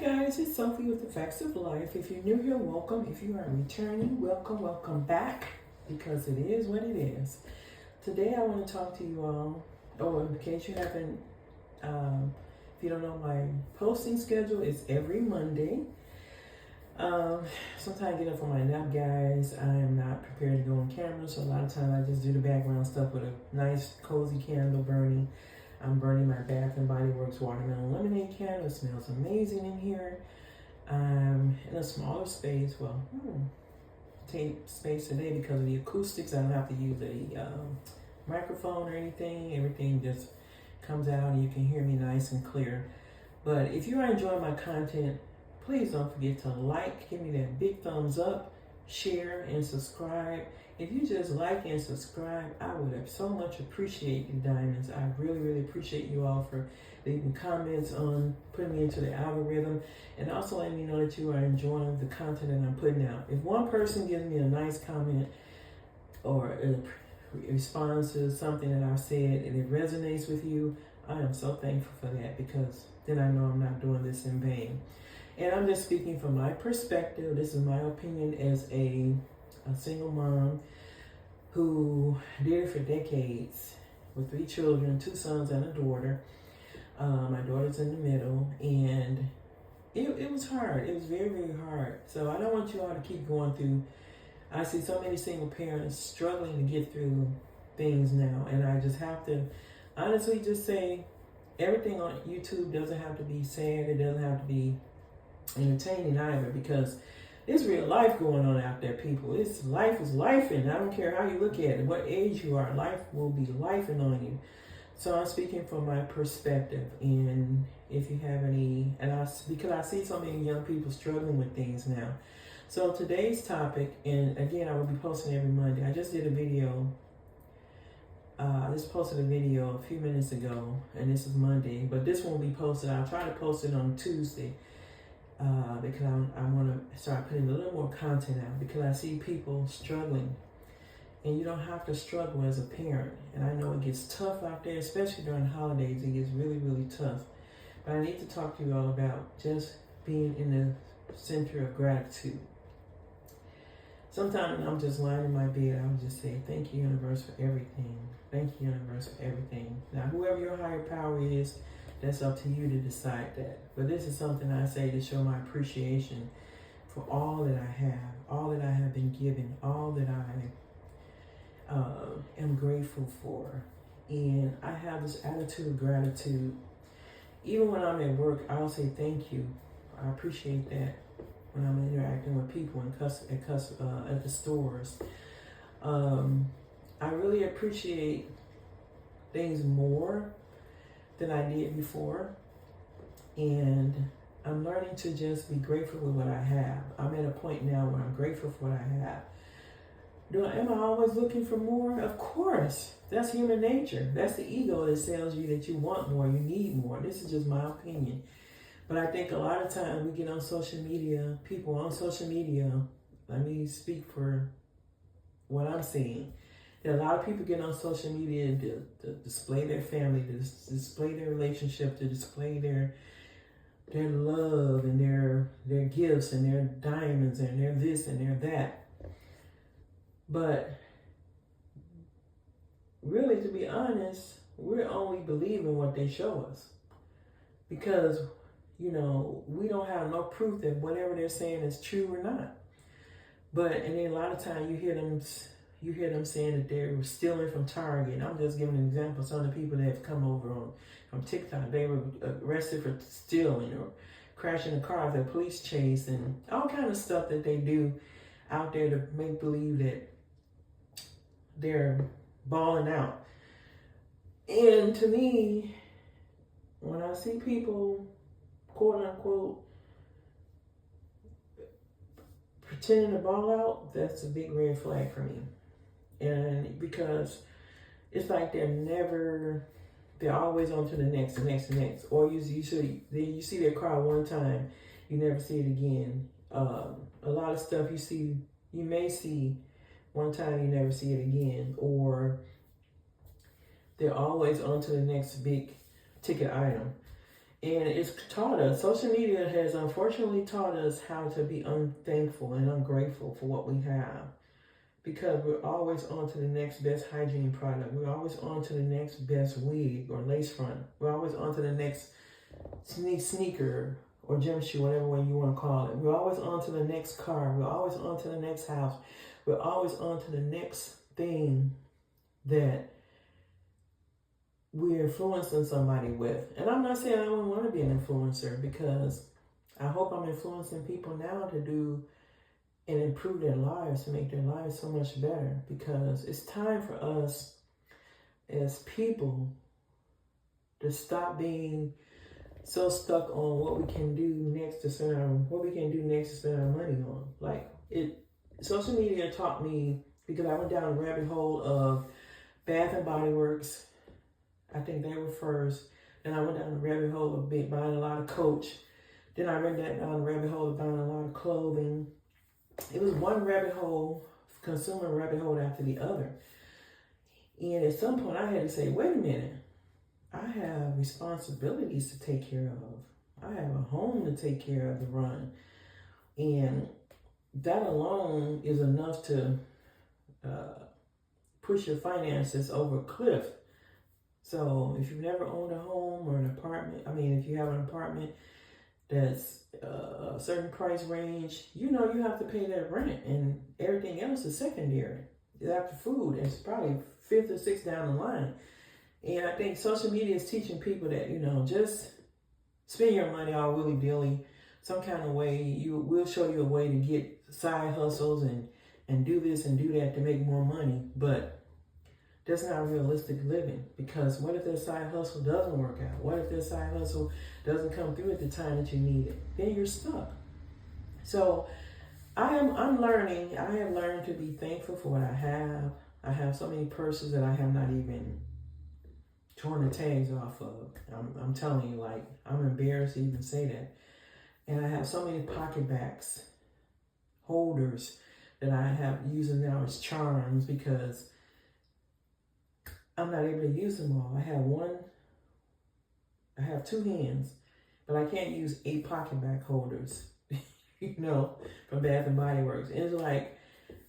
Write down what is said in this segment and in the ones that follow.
guys, it's Sophie with the Facts of Life. If you're new here, welcome. If you are returning, welcome back, because it is what it is. Today I want to talk to you all, in case you haven't, if you don't know, my posting schedule is every Monday. Sometimes I get up on my nap, guys. I am not prepared to go on camera, so a lot of times I just do the background stuff with a nice cozy candle burning. I'm burning my Bath and Body Works watermelon lemonade candle. It smells amazing in here. In a smaller space. Well, take space today because of the acoustics. I don't have to use a microphone or anything. Everything just comes out and you can hear me nice and clear. But if you are enjoying my content, please don't forget to like, give me that big thumbs up, share, and subscribe. If you just like and subscribe, I would have so much appreciate you, diamonds. I really appreciate you all for leaving comments on putting me into the algorithm, and also letting me know that you are enjoying the content that I'm putting out. If one person gives me a nice comment or responds to something that I've said and it resonates with you, I am so thankful for that, because then I know I'm not doing this in vain. And I'm just speaking from my perspective. This is my opinion as a single mom who did it for decades with 3 children, 2 sons and a daughter. My daughter's in the middle, and it was hard. It was very hard. So I don't want you all to keep going through. I see so many single parents struggling to get through things now, and I just have to honestly just say, everything on YouTube doesn't have to be sad. It doesn't have to be entertaining either, because there's real life going on out there, people. Life is life, and I don't care how you look at it, what age you are, life will be lifing on you. So I'm speaking from my perspective, and if you have any, because I see so many young people struggling with things now. So today's topic, and again, I will be posting every Monday. I just did a video. I just posted a video a few minutes ago, and this is Monday, but this one will be posted. I'll try to post it on Tuesday. Because I want to start putting a little more content out, because I see people struggling, and you don't have to struggle as a parent. And I know it gets tough out there, especially during holidays. It gets really tough. But I need to talk to you all about just being in the center of gratitude. Sometimes I'm just lying in my bed, I would just say, thank you, universe, for everything. Thank you, universe, for everything. Now, whoever your higher power is, that's up to you to decide that. But this is something I say to show my appreciation for all that I have, all that I have been given, all that I am grateful for. And I have this attitude of gratitude. Even when I'm at work, I'll say thank you. I appreciate that when I'm interacting with people at the stores. I really appreciate things more than I did before, and I'm learning to just be grateful with what I have. I'm at a point now where I'm grateful for what I have. Am I always looking for more? Of course. That's human nature. That's the ego that tells you that you want more, you need more. This is just my opinion. But I think a lot of times we get on social media, people on social media, let me speak for what I'm seeing. That a lot of people get on social media to display their family, to display their relationship, to display their love and their gifts and their diamonds and their this and their that. But really, to be honest, we're only believing what they show us, because we don't have no proof that whatever they're saying is true or not. And then a lot of times you hear them saying that they're stealing from Target. I'm just giving an example. Some of the people that have come over from TikTok, they were arrested for stealing or crashing a car after a police chase, and all kind of stuff that they do out there to make believe that they're balling out. And to me, when I see people, quote unquote, pretending to ball out, that's a big red flag for me. And because it's like they're always on to the next. Or you see their car one time, you never see it again. A lot of stuff you may see one time, you never see it again. Or they're always on to the next big ticket item. And it's taught us, social media has unfortunately taught us how to be unthankful and ungrateful for what we have. Because we're always on to the next best hygiene product. We're always on to the next best wig or lace front. We're always on to the next sneaker or gym shoe, whatever way you want to call it. We're always on to the next car. We're always on to the next house. We're always on to the next thing that we're influencing somebody with. And I'm not saying I don't want to be an influencer, because I hope I'm influencing people now to do and improve their lives, to make their lives so much better. Because it's time for us as people to stop being so stuck on what we can do next to spend our money on. Like, social media taught me, because I went down a rabbit hole of Bath and Body Works. I think they were first. Then I went down the rabbit hole of buying a lot of Coach. Then I went down the rabbit hole of buying a lot of clothing. It was one rabbit hole, consumer rabbit hole after the other. And at some point I had to say, wait a minute, I have responsibilities to take care of. I have a home to take care of, to run. And that alone is enough to push your finances over a cliff. So if you've never owned a home or an apartment, if you have an apartment that's a certain price range, you have to pay that rent, and everything else is secondary. After food, it's probably fifth or sixth down the line. And I think social media is teaching people that, just spend your money all willy-nilly, some kind of way. We'll show you a way to get side hustles and do this and do that to make more money. But that's not realistic living, because what if that side hustle doesn't work out? What if that side hustle doesn't come through at the time that you need it? Then you're stuck. So I'm learning. I have learned to be thankful for what I have. I have so many purses that I have not even torn the tags off of. I'm telling you, like, I'm embarrassed to even say that. And I have so many pocket backs, holders, that I have using now as charms, because I'm not able to use them all. I have two hands, but I can't use 8 pocket back holders, from Bath and Body Works. And it's like,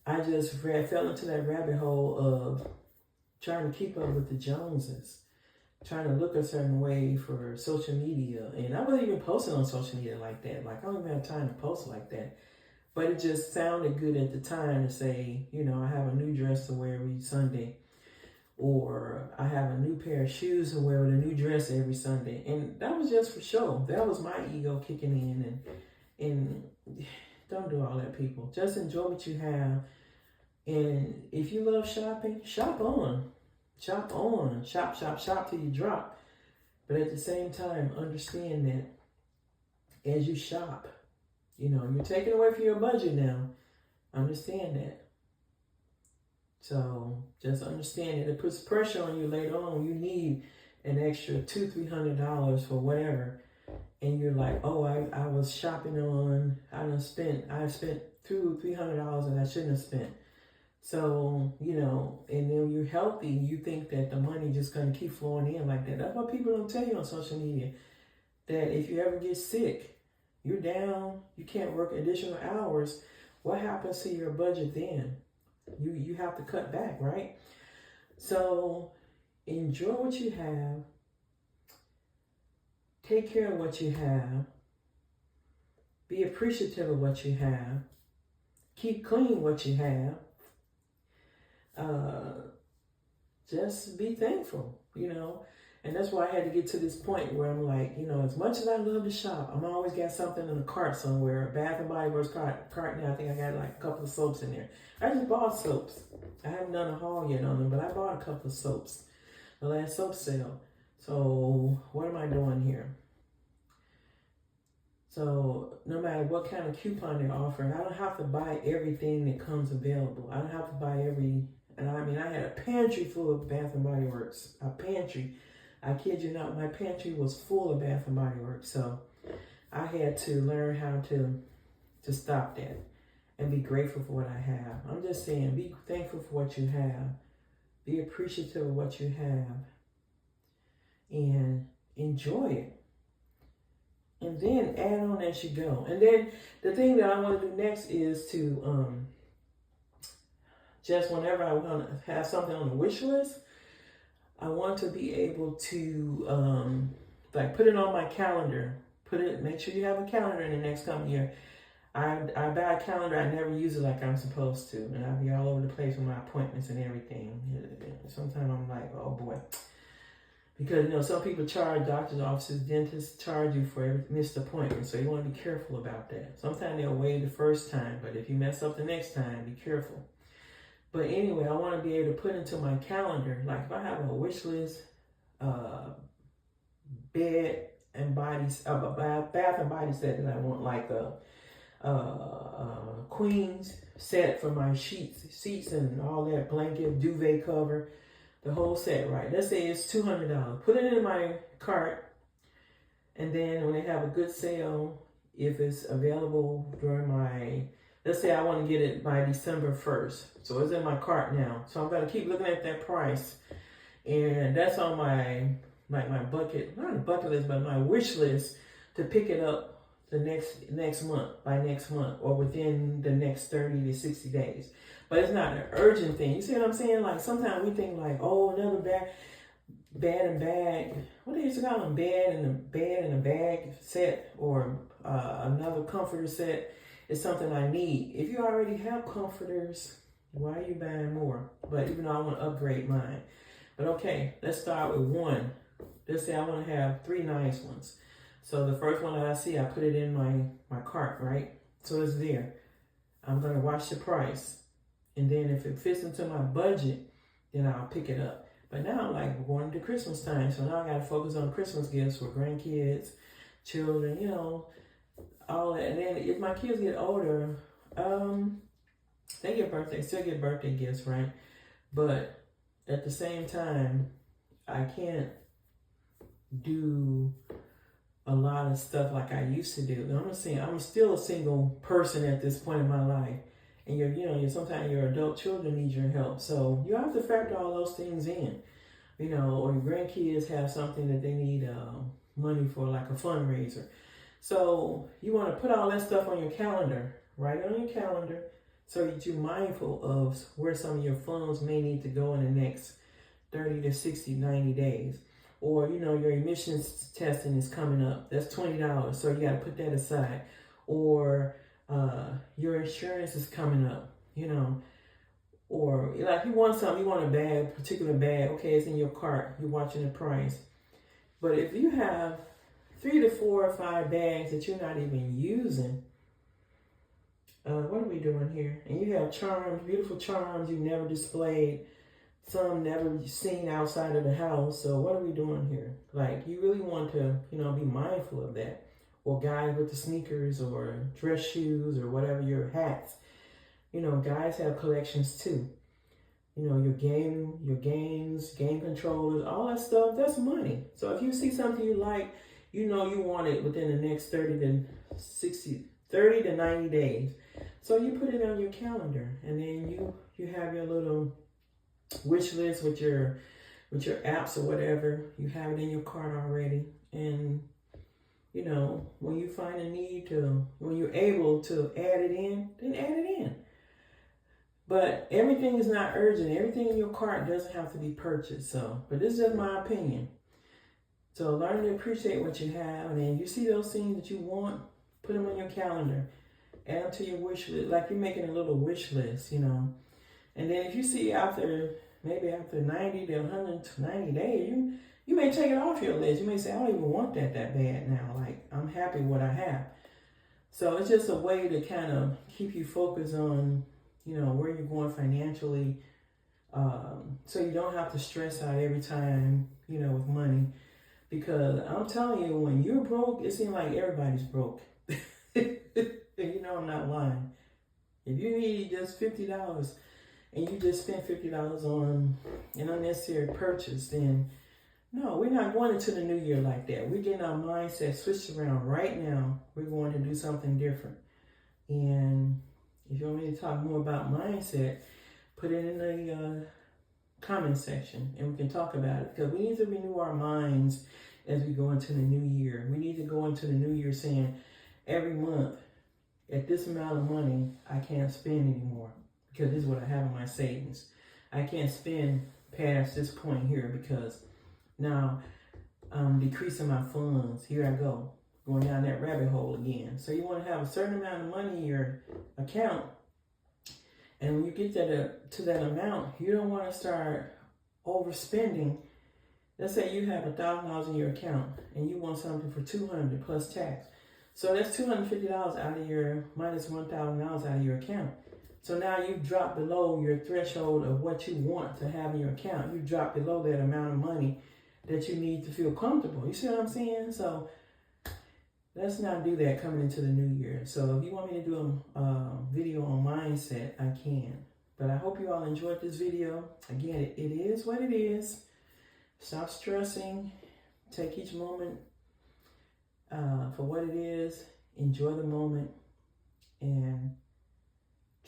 I just fell into that rabbit hole of trying to keep up with the Joneses, trying to look a certain way for social media. And I wasn't even posting on social media like that. Like, I don't even have time to post like that. But it just sounded good at the time to say, I have a new dress to wear every Sunday. Or I have a new pair of shoes to wear with a new dress every Sunday. And that was just for show. That was my ego kicking in. And don't do all that, people. Just enjoy what you have. And if you love shopping, shop on. Shop on. Shop till you drop. But at the same time, understand that as you shop, you're taking away from your budget now. Understand that. So just understand that it puts pressure on you later on. You need an extra $200-$300 for whatever, and you're like, oh, I was shopping on. I spent $200-$300 that I shouldn't have spent. So and then you're healthy. You think that the money just gonna keep flowing in like that. That's what people don't tell you on social media. That if you ever get sick, you're down, you can't work additional hours. What happens to your budget then? You have to cut back, right? So enjoy what you have. Take care of what you have. Be appreciative of what you have. Keep clean what you have. Just be thankful, And that's why I had to get to this point where I'm like, as much as I love to shop, I'm always got something in a cart somewhere. A Bath and Body Works cart now. I think I got like a couple of soaps in there. I just bought soaps. I haven't done a haul yet on them, but I bought a couple of soaps. The last soap sale. So what am I doing here? So no matter what kind of coupon they're offering, I don't have to buy everything that comes available. I don't have to buy I had a pantry full of Bath and Body Works. A pantry. I kid you not, my pantry was full of Bath and Body Works. So I had to learn how to stop that and be grateful for what I have. I'm just saying, be thankful for what you have. Be appreciative of what you have. And enjoy it. and then add on as you go. And then the thing that I want to do next is to just whenever I want to have something on the wish list, I want to be able to like put it on my calendar. Make sure you have a calendar in the next coming year. I buy a calendar, I never use it like I'm supposed to, and I'll be all over the place with my appointments and everything. Sometimes I'm like, oh boy. Because, you know, some people charge doctor's offices, dentists charge you for every missed appointment, so you want to be careful about that. Sometimes they'll waive the first time, but if you mess up the next time, be careful. But anyway, I want to be able to put into my calendar, like if I have a wish list, bed and bodies, bath and body set that I want, like a queen's set for my seats and all that, blanket, duvet cover, the whole set, right? Let's say it's $200. Put it in my cart, and then when they have a good sale, if it's available during my, let's say I want to get it by December 1st. So it's in my cart now. So I'm going to keep looking at that price. And that's on my bucket, not a bucket list, but my wish list to pick it up the next month, by next month, or within the next 30 to 60 days. But it's not an urgent thing. You see what I'm saying? Like sometimes we think like, oh, another bag. What do you used to call them? Bed and a bag set, or another comforter set is something I need. If you already have comforters, why are you buying more? But even though I want to upgrade mine. But okay, let's start with one. Let's say I want to have 3 nice ones. So the first one that I see, I put it in my cart, right? So it's there. I'm going to watch the price. And then if it fits into my budget, then I'll pick it up. But now, like, we're going to Christmas time. So now I got to focus on Christmas gifts for grandkids, children, you know, all that. And then if my kids get older, they still get birthday gifts, right? But at the same time, I can't do a lot of stuff like I used to do. I'm still a single person at this point in my life. And sometimes your adult children need your help. So you have to factor all those things in, you know, or your grandkids have something that they need money for, like a fundraiser. So you want to put all that stuff on your calendar, write it on your calendar, so that you're mindful of where some of your funds may need to go in the next 30 to 60, 90 days. Or, you know, your emissions testing is coming up. That's $20. So you got to put that aside. Or your insurance is coming up, you know. Or like you want something, you want a bag, particular bag. Okay, it's in your cart. You're watching the price. But if you have 3 to 4 or 5 bags that you're not even using, what are we doing here? And you have charms, beautiful charms you never displayed. Some never seen outside of the house. So what are we doing here? Like, you really want to, you know, be mindful of that. Or guys with the sneakers or dress shoes or whatever, your hats. You know, guys have collections too. You know, your games, game controllers, all that stuff, that's money. So if you see something you like, you know you want it within the next 30 to 90 days. So you put it on your calendar, and then you have your little wish list with your apps or whatever. You have it in your cart already, and you know, when you find a need to, when you're able to add it in, then add it in. But everything is not urgent. Everything in your cart doesn't have to be purchased. So, but this is just my opinion. So learn to appreciate what you have, and then you see those things that you want, put them on your calendar, add them to your wish list, like you're making a little wish list, you know. And then if you see maybe after 90 to 190 days, you may take it off your list. You may say, I don't even want that bad now. Like, I'm happy with what I have. So it's just a way to kind of keep you focused on, you know, where you're going financially. So you don't have to stress out every time, you know, with money. Because I'm telling you, when you're broke, it seems like everybody's broke. You know I'm not lying. If you need just $50 and you just spent $50 on an unnecessary purchase, then no, we're not going into the new year like that. We're getting our mindset switched around right now. We're going to do something different. And if you want me to talk more about mindset, put it in the comment section and we can talk about it. Because we need to renew our minds as we go into the new year. We need to go into the new year saying every month, at this amount of money, I can't spend anymore because this is what I have in my savings. I can't spend past this point here because now I'm decreasing my funds. Here I go, going down that rabbit hole again. So you want to have a certain amount of money in your account. And when you get to that amount, you don't want to start overspending. Let's say you have $1,000 in your account and you want something for $200 plus tax. So that's $250 out of your, minus $1,000 out of your account. So now you've dropped below your threshold of what you want to have in your account. You've dropped below that amount of money that you need to feel comfortable. You see what I'm saying? So let's not do that coming into the new year. So if you want me to do a video on mindset, I can. But I hope you all enjoyed this video. Again, it is what it is. Stop stressing. Take each moment for what it is. Enjoy the moment. And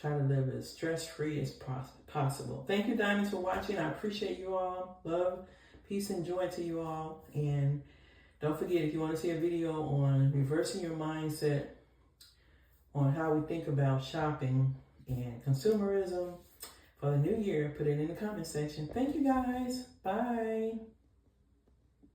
try to live as stress-free as possible. Thank you, Diamonds, for watching. I appreciate you all. Love, peace, and joy to you all. And don't forget, if you want to see a video on reversing your mindset, on how we think about shopping and consumerism for the new year, put it in the comment section. Thank you, guys. Bye.